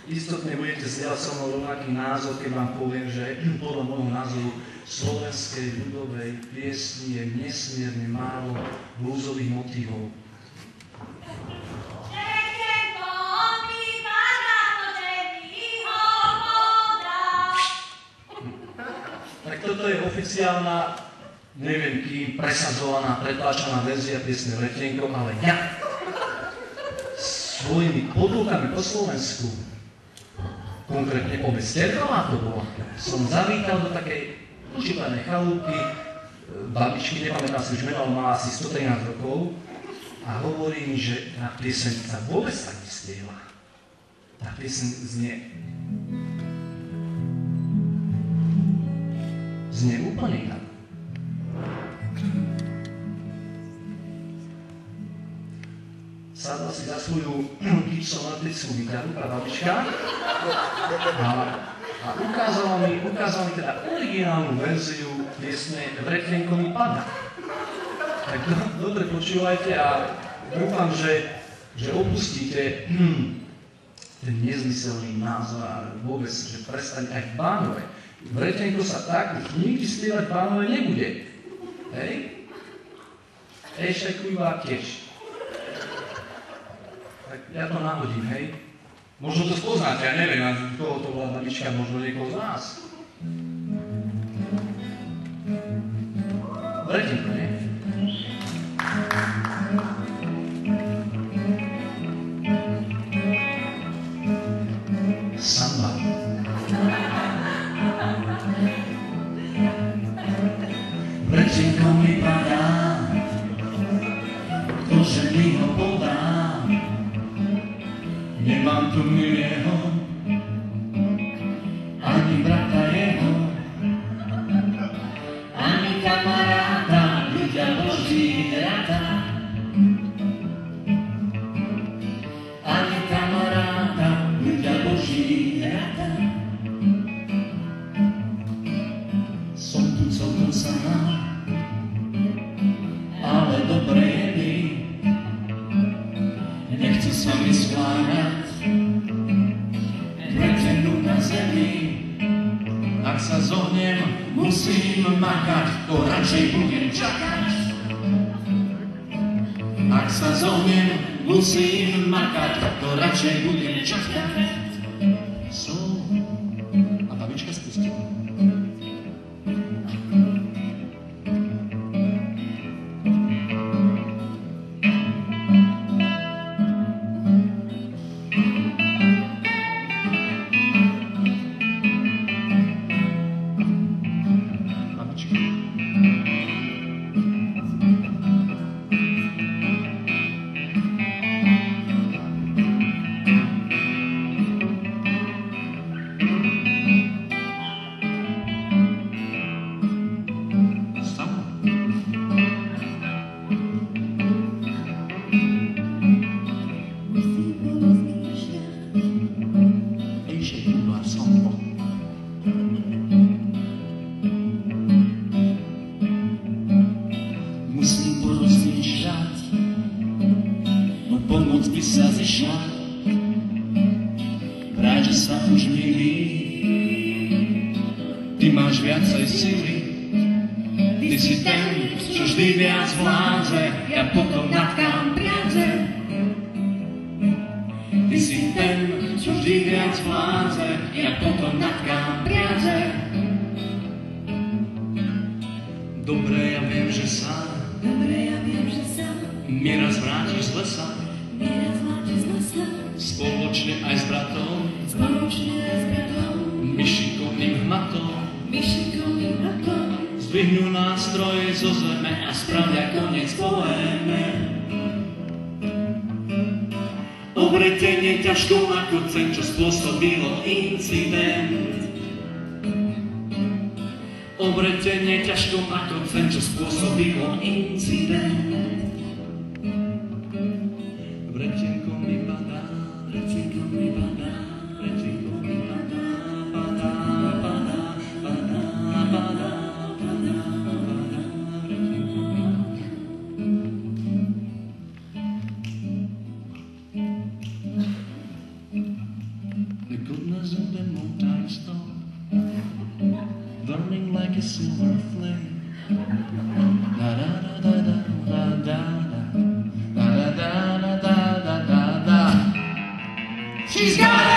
istotne budete zdieľať so mnou rovnaký názor, keď vám poviem, že podľa môjho názoru slovenskej ľudovej piesni je nesmierne málo blúzových motívov. Tak toto je oficiálna, neviem kým, presadzovaná, pretláčaná verzia piesne Vretenko, ale ja svojimi podlúkami po Slovensku, konkrétne obec Terchová to bola, som zavítal do takej užívanej chalúpky, babičky, nepamätám si už meno, má asi 113 rokov a hovorí mi, že tá pieseň sa vôbec tak nespieva. Tá pieseň znie úplne inak. Sadla si za svoju gipsomatrickú gitaru, tá babička, a ukázala mi teda originálnu verziu piesne Vretenko mi pada. Tak dobre počúvajte a dúfam, že opustíte ten nezmyselný názor a vôbec, že prestane aj v Bánove. Vretenko sa tak už nikdy spievať v Bánove nebude. Hej? Ešte kujvá tiež. Tak ja to nahodím, hej? Možno to spoznáte, ja neviem, koho to bola babička, možno niekoho z vás. Vretenko, nie? Samba. Vretenko mi padá, ktože mi ho podá. Nemám tu milého, ani brata jeho, ani kamaráta, ľudia Boží rada. Ani kamaráta, ľudia Boží rada. Som tu celkom sama, ale dobre je mi, nechci s vami skláňať Vretenku na zemi. Ak sa zohnem, musím makať, to radšej budem čakať. Ak sa zohnem, musím makať, to radšej budem čakať. A babička spustila. Zdvihnú nástroj zo zeme a spravia koniec poéme. Obretenie ťažko ako cen, čo spôsobilo incident. Obretenie ťažko ako cen, čo spôsobilo incident. Vretenko mi padá, vretenko mi padá, vretenko mi padá, padá, padá, padá, padá. in the moonlight storm, burning like a silver flame. Da da da da da da da da da da da da da da. She's got